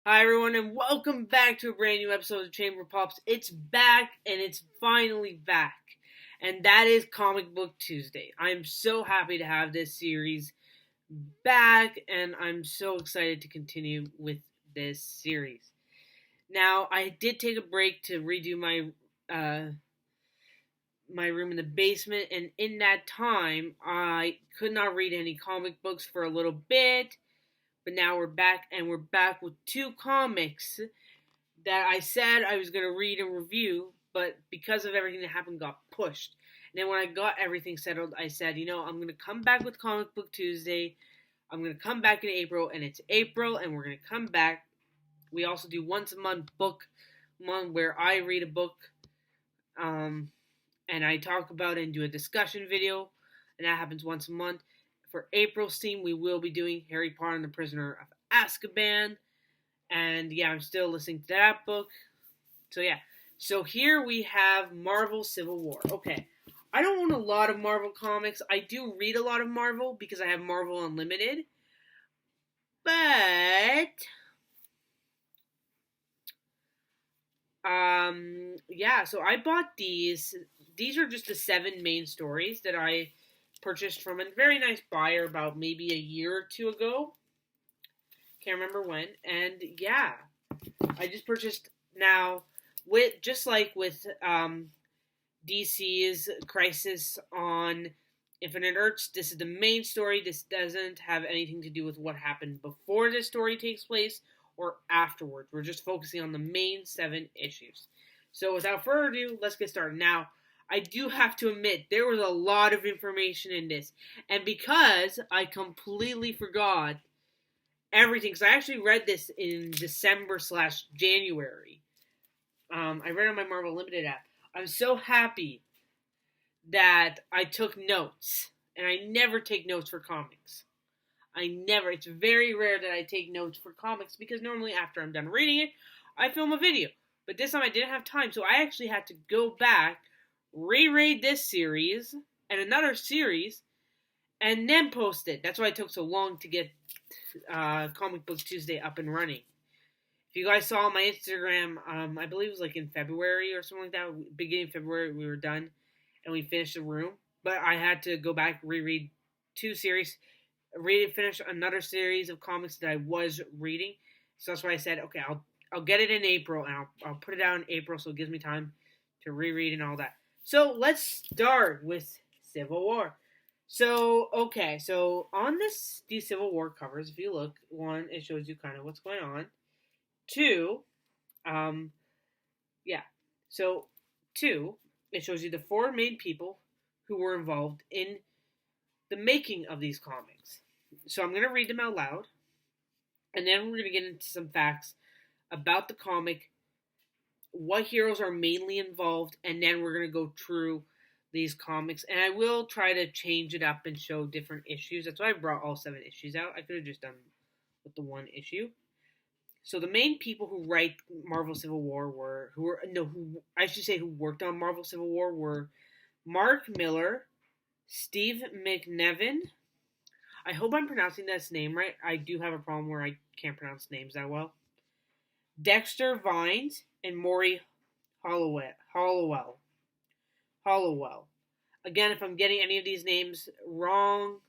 Hi everyone and welcome back to a brand new episode of Chamber Pops. It's back and it's finally back. And that is Comic Book Tuesday. I'm so happy to have this series back and I'm so excited to continue with this series. Now, I did take a break to redo my room in the basement, and in that time I could not read any comic books for a little bit. But now we're back, and we're back with two comics that I said I was going to read and review, but because of everything that happened, got pushed. And then when I got everything settled, I said, I'm going to come back with Comic Book Tuesday. I'm going to come back in April, and it's April, and we're going to come back. We also do once a month book month where I read a book, and I talk about it and do a discussion video, and that happens once a month. For April's theme, we will be doing Harry Potter and the Prisoner of Azkaban. And yeah, I'm still listening to that book. So here we have Marvel Civil War. Okay, I don't own a lot of Marvel comics. I do read a lot of Marvel because I have Marvel Unlimited. But so I bought these. These are just the 7 main stories that I purchased from a very nice buyer about maybe a year or two ago. Can't remember when. And yeah, I just purchased now with DC's Crisis on Infinite Earths. This is the main story. This doesn't have anything to do with what happened before this story takes place or afterwards. We're just focusing on the main 7 issues. So without further ado, let's get started. Now, I do have to admit, there was a lot of information in this. And because I completely forgot everything, because I actually read this in December/January. I read on my Marvel Limited app. I'm so happy that I took notes. And I never take notes for comics. It's very rare that I take notes for comics because normally after I'm done reading it, I film a video. But this time I didn't have time, so I actually had to go back, reread this series and another series, and then post it. That's why it took so long to get Comic Book Tuesday up and running. If you guys saw my Instagram, I believe it was like in February or something like that, beginning of February, we were done and we finished the room. But I had to go back, reread 2 series, finish another series of comics that I was reading. So that's why I said, okay, I'll get it in April, and I'll put it out in April so it gives me time to reread and all that. So let's start with Civil War. So on these Civil War covers, if you look, 1, it shows you kind of what's going on. 2, 2, it shows you the 4 main people who were involved in the making of these comics. So I'm going to read them out loud, and then we're going to get into some facts about the comic, what heroes are mainly involved, and then we're going to go through these comics. And I will try to change it up and show different issues. That's why I brought all 7 issues out. I could have just done with the 1 issue. So the main people who write Marvel Civil War who worked on Marvel Civil War were Mark Miller, Steve McNevin. I hope I'm pronouncing that name right. I do have a problem where I can't pronounce names that well. Dexter Vines and Maury Hollowell. Again, if I'm getting any of these names wrong,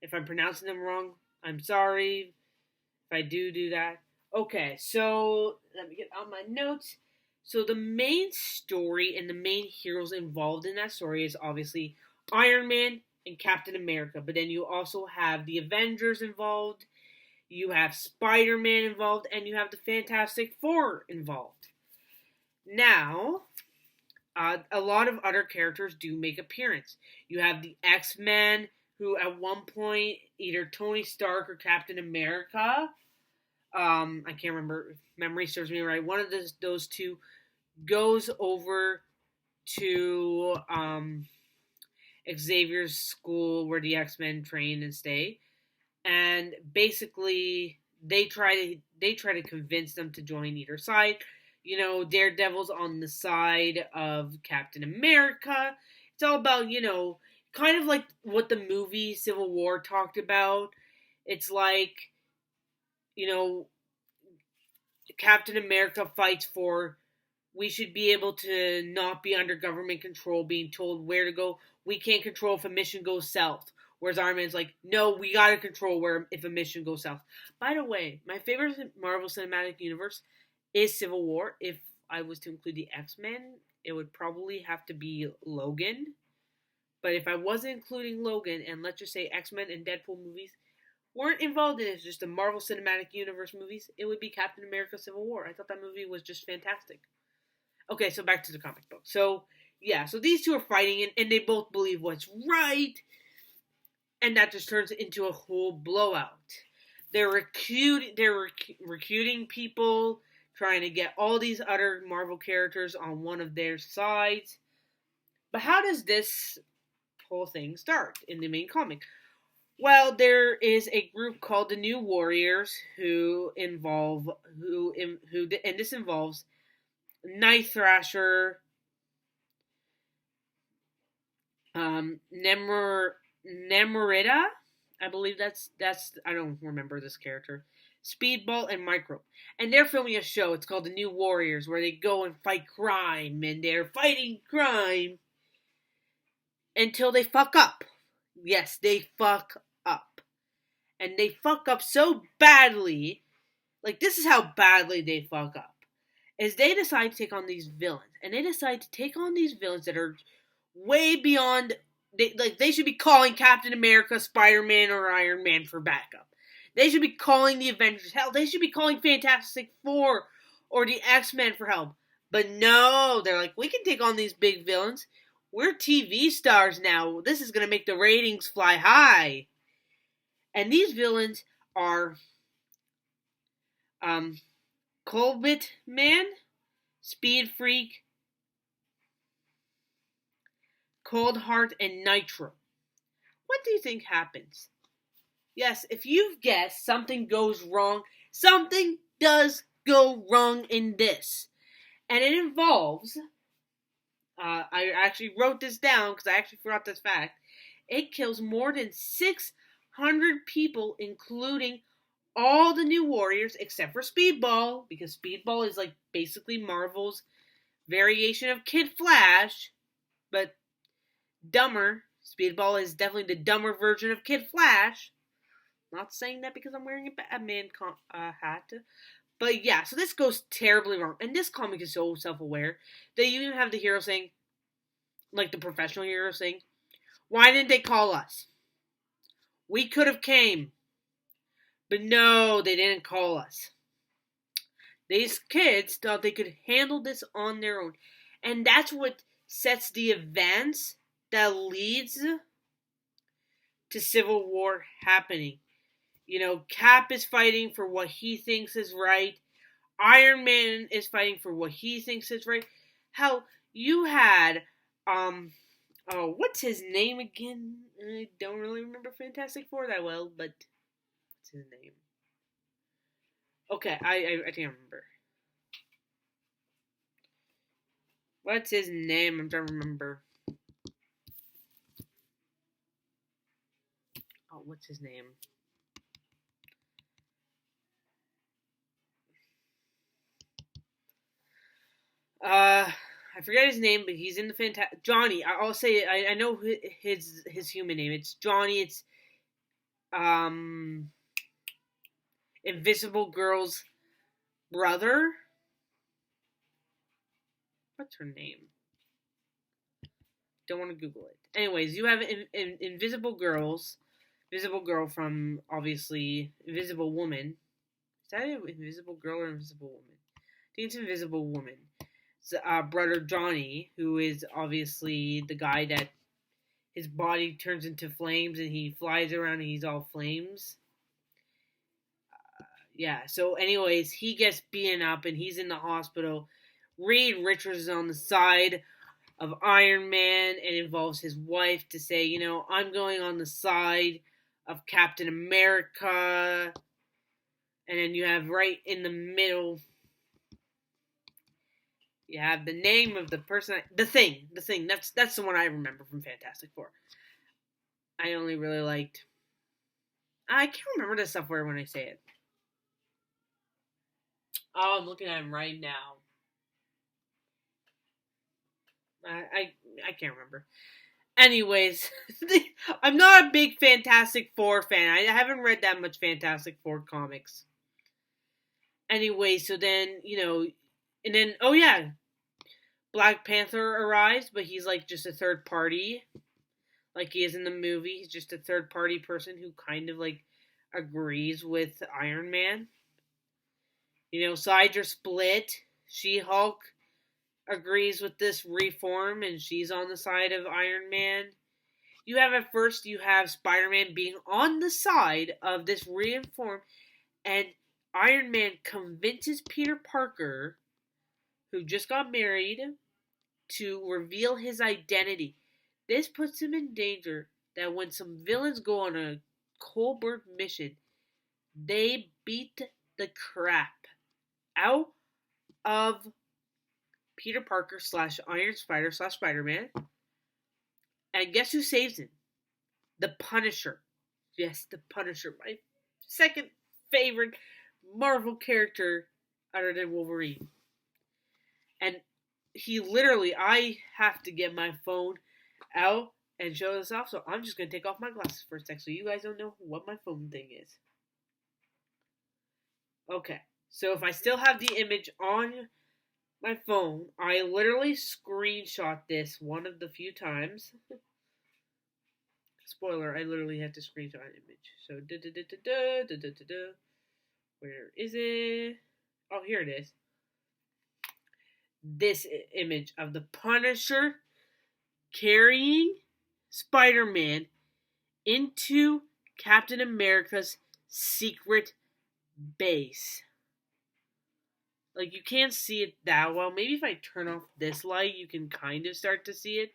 if I'm pronouncing them wrong, I'm sorry if I do that. Okay, so let me get out my notes. So the main story and the main heroes involved in that story is obviously Iron Man and Captain America. But then you also have the Avengers involved, you have Spider-Man involved, and you have the Fantastic Four involved. Now, a lot of other characters do make appearance. You have the X-Men, who at one point, either Tony Stark or Captain America, I can't remember if memory serves me right, one of those two goes over to Xavier's school where the X-Men train and stay, and basically they try to convince them to join either side. Daredevil's on the side of Captain America. It's all about, kind of like what the movie Civil War talked about. It's like, Captain America fights for we should be able to not be under government control, being told where to go. We can't control if a mission goes south. Whereas Iron Man's like, no, we gotta control where if a mission goes south. By the way, my favorite Marvel Cinematic Universe is Civil War. If I was to include the X-Men, it would probably have to be Logan. But if I wasn't including Logan, and let's just say X-Men and Deadpool movies weren't involved in it, just the Marvel Cinematic Universe movies, it would be Captain America Civil War. I thought that movie was just fantastic. Okay, so back to the comic book. So, yeah, so these two are fighting, and they both believe what's right, and that just turns into a whole blowout. They're recruiting people, trying to get all these other Marvel characters on one of their sides. But how does this whole thing start in the main comic? Well, there is a group called the New Warriors and this involves Night Thrasher, Nemorita, I believe that's I don't remember this character. Speedball and Microbe. And they're filming a show. It's called The New Warriors, where they go and fight crime, and they're fighting crime until they fuck up. Yes, they fuck up. And they fuck up so badly. Like, this is how badly they fuck up. Is they decide to take on these villains. And they decide to take on these villains that are way beyond... They should be calling Captain America, Spider-Man, or Iron Man for backup. They should be calling the Avengers. Hell, they should be calling Fantastic Four or the X-Men for help. But no, they're like, we can take on these big villains. We're TV stars now. This is going to make the ratings fly high. And these villains are Coldbit Man, Speed Freak, Cold Heart, and Nitro. What do you think happens? Yes, if you've guessed something goes wrong, something does go wrong in this. And it involves, I actually wrote this down because I actually forgot this fact. It kills more than 600 people, including all the New Warriors, except for Speedball, because Speedball is like basically Marvel's variation of Kid Flash, but dumber. Speedball is definitely the dumber version of Kid Flash. Not saying that because I'm wearing a Batman hat. But yeah, so this goes terribly wrong. And this comic is so self-aware that you even have the hero saying, like the professional hero saying, why didn't they call us? We could have came. But no, they didn't call us. These kids thought they could handle this on their own. And that's what sets the events that leads to Civil War happening. You know, Cap is fighting for what he thinks is right. Iron Man is fighting for what he thinks is right. Hell, you had, what's his name again? I don't really remember Fantastic Four that well, but what's his name? Okay, I think I remember. What's his name? I'm trying to remember. Oh, what's his name? I forget his name, but he's in the Johnny. I'll say I know his human name. It's Johnny. It's Invisible Girl's brother. What's her name? Don't want to Google it. Anyways, you have Invisible Girl from obviously Invisible Woman. Is that Invisible Girl or Invisible Woman? I think it's Invisible Woman. Brother Johnny, who is obviously the guy that his body turns into flames and he flies around and he's all flames. Yeah, so anyways, he gets beaten up and he's in the hospital. Reed Richards is on the side of Iron Man and involves his wife to say, you know, I'm going on the side of Captain America. And then you have right in the middle, you have the name of the person, the Thing. That's the one I remember from Fantastic Four. I only really liked, I can't remember the software when I say it. Oh, I'm looking at him right now. I can't remember. Anyways, I'm not a big Fantastic Four fan. I haven't read that much Fantastic Four comics. Anyway, so then, and then, oh yeah, Black Panther arrives, but he's like just a third party. Like he is in the movie. He's just a third party person who kind of like agrees with Iron Man. Sides are split. She Hulk agrees with this reform and she's on the side of Iron Man. You have Spider-Man being on the side of this reform, and Iron Man convinces Peter Parker, who just got married, to reveal his identity. This puts him in danger that when some villains go on a covert mission, they beat the crap out of Peter Parker / Iron Spider / Spider-Man. And guess who saves him? The Punisher. Yes, the Punisher. My second favorite Marvel character other than Wolverine. And he literally, I have to get my phone out and show this off, so I'm just going to take off my glasses for a sec so you guys don't know what my phone thing is. Okay, so if I still have the image on my phone, I literally screenshot this one of the few times. Spoiler, I literally had to screenshot an image. So, where is it? Oh, here it is. This image of the Punisher carrying Spider-Man into Captain America's secret base. Like, you can't see it that well. Maybe if I turn off this light, you can kind of start to see it.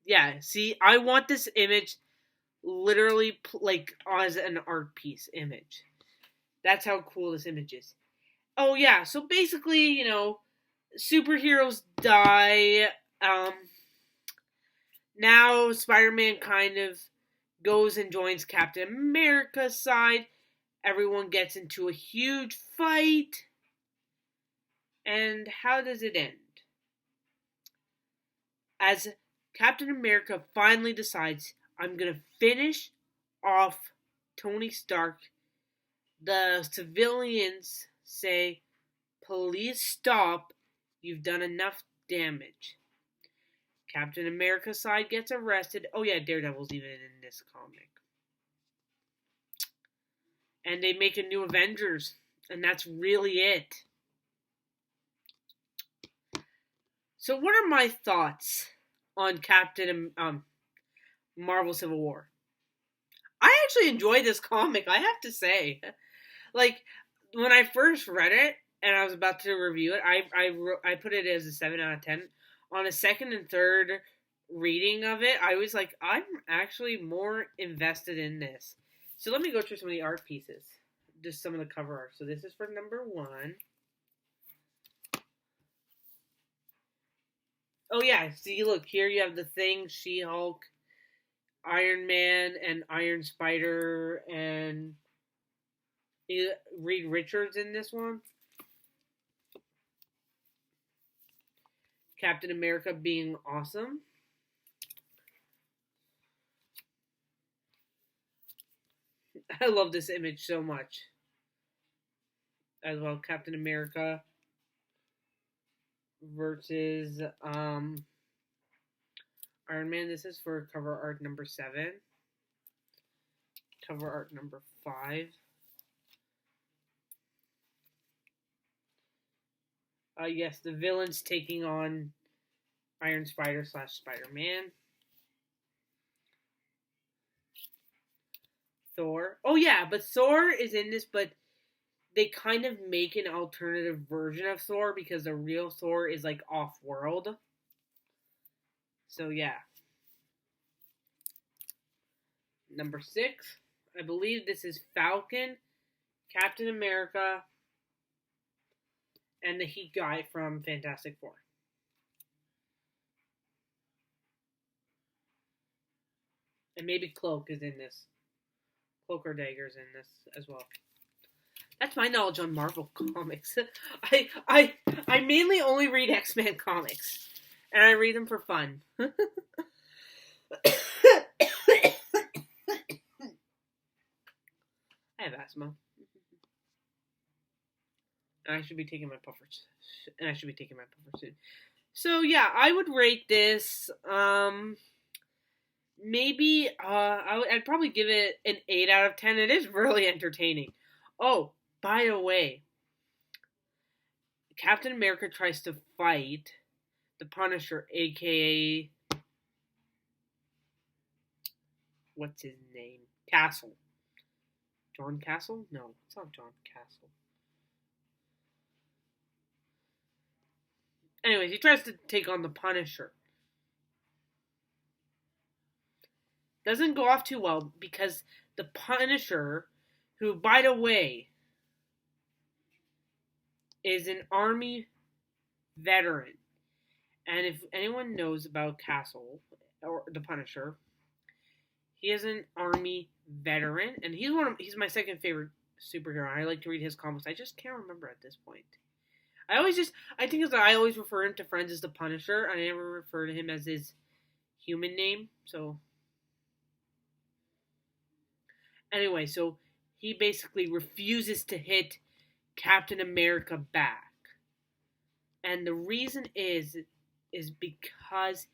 Yeah, see, I want this image literally like as an art piece image. That's how cool this image is. Oh yeah, so basically, superheroes die. Now Spider-Man kind of goes and joins Captain America's side. Everyone gets into a huge fight. And how does it end? As Captain America finally decides, I'm going to finish off Tony Stark, the civilians say, please stop, you've done enough damage. Captain America's side gets arrested. Oh yeah, Daredevil's even in this comic. And they make a new Avengers, and that's really it. So what are my thoughts on Captain Marvel Civil War? I actually enjoyed this comic, I have to say. Like, when I first read it, and I was about to review it, I put it as a 7 out of 10. On a second and third reading of it, I was like, I'm actually more invested in this. So let me go through some of the art pieces. Just some of the cover art. So this is for number 1. Oh yeah, see, look, here you have the Thing, She-Hulk, Iron Man, and Iron Spider, and Reed Richards in this one. Captain America being awesome. I love this image so much. As well, Captain America versus Iron Man. This is for cover art number 7. Cover art number 5. Yes, the villains taking on Iron Spider / Spider-Man. Thor. Oh yeah, but Thor is in this, but they kind of make an alternative version of Thor because the real Thor is like off-world. So yeah. Number 6. I believe this is Falcon, Captain America, and the Heat guy from Fantastic Four. And maybe Cloak is in this. Cloak or Dagger's in this as well. That's my knowledge on Marvel comics. I mainly only read X-Men comics, and I read them for fun. I have asthma. And I should be taking my puffers. Soon. So yeah, I would rate this. Maybe I'd probably give it an 8 out of 10. It is really entertaining. Oh, by the way, Captain America tries to fight the Punisher, aka what's his name? Castle. John Castle? No, it's not John Castle. Anyways, he tries to take on the Punisher. Doesn't go off too well because the Punisher, who, by the way, is an Army veteran. And if anyone knows about Castle, or the Punisher, he is an Army veteran. And he's my second favorite superhero. I like to read his comics. I just can't remember at this point. I always refer him to friends as the Punisher. I never refer to him as his human name. So anyway, so he basically refuses to hit Captain America back. And the reason is because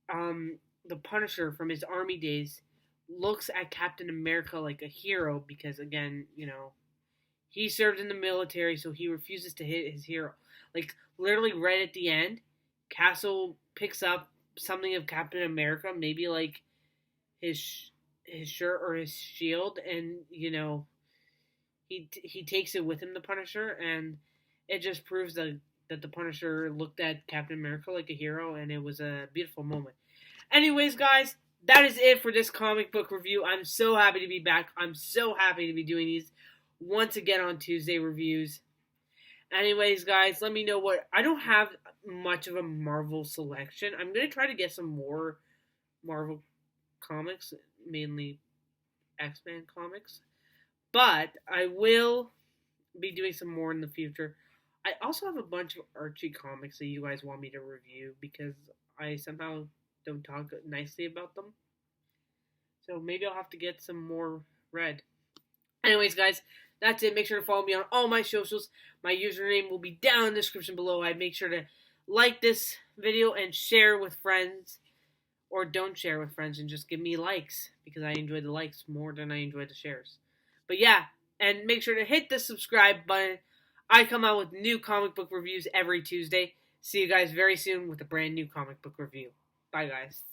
the Punisher from his army days looks at Captain America like a hero because, again, he served in the military, so he refuses to hit his hero. Like, literally right at the end, Castle picks up something of Captain America, maybe like his shirt or his shield, and he takes it with him, the Punisher, and it just proves that the Punisher looked at Captain America like a hero, and it was a beautiful moment. Anyways, guys, that is it for this comic book review. I'm so happy to be back. I'm so happy to be doing these once again on Tuesday reviews. Anyways, guys, let me know what... I don't have much of a Marvel selection. I'm going to try to get some more Marvel comics, mainly X-Men comics. But I will be doing some more in the future. I also have a bunch of Archie comics that you guys want me to review because I somehow don't talk nicely about them. So maybe I'll have to get some more read. Anyways, guys, that's it. Make sure to follow me on all my socials. My username will be down in the description below. I'd make sure to like this video and share with friends. Or don't share with friends and just give me likes because I enjoy the likes more than I enjoy the shares. But yeah, and make sure to hit the subscribe button. I come out with new comic book reviews every Tuesday. See you guys very soon with a brand new comic book review. Bye, guys.